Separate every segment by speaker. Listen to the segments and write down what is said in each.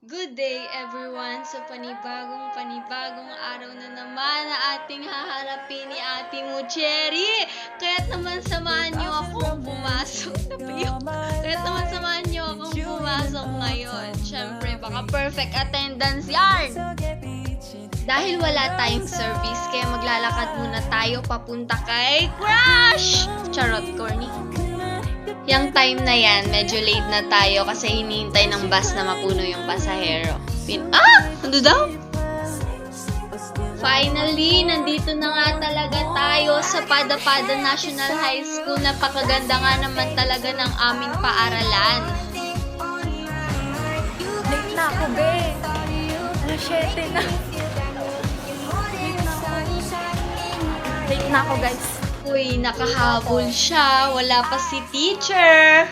Speaker 1: Good day everyone! Sa panibagong araw na naman na ating haharapin ni Ate Cherry. Kaya't naman samahan niyo akong pumasok. Kaya't naman samahan niyo akong pumasok ngayon. Siyempre, baka perfect attendance yan! Dahil wala tayong service, kaya maglalakad muna tayo papunta kay Crush! Charot, corny. Yang time na yan, medyo late na tayo kasi hinihintay ng bus na mapuno yung pasahero. Ano daw? Finally, nandito na nga talaga tayo sa Pada-Pada National High School. Napakaganda nga naman talaga ng aming paaralan.
Speaker 2: Late na ako, be. Alas 7 na. Late na ako, guys.
Speaker 1: Uy, nakahabol siya. Wala pa si teacher.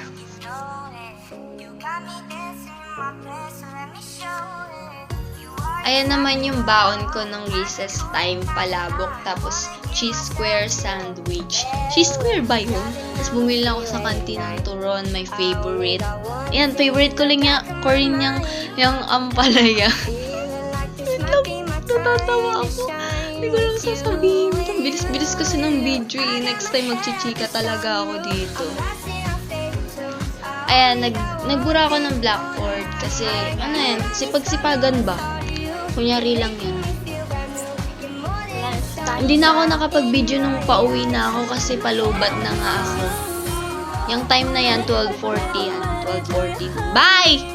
Speaker 1: Ayan naman yung baon ko ng recess time, palabok, tapos cheese square sandwich. Cheese square ba yun? Tapos bumili lang ako sa kantin ng turon, my favorite. Ayan, favorite ko lang yung ampalaya. Natatawa ako. Hindi ko lang sasabihin. Bilis-bilis kasi ng video eh. Next time magchichika talaga ako dito. Ayan, nagbura ako ng blackboard kasi, sipag-sipagan ba? Kunyari lang yan. Hindi na ako nakapag-video nung pauwi na ako kasi palubat na nga ako. Yung time na yan, 12:40 yan. 12:40. Bye!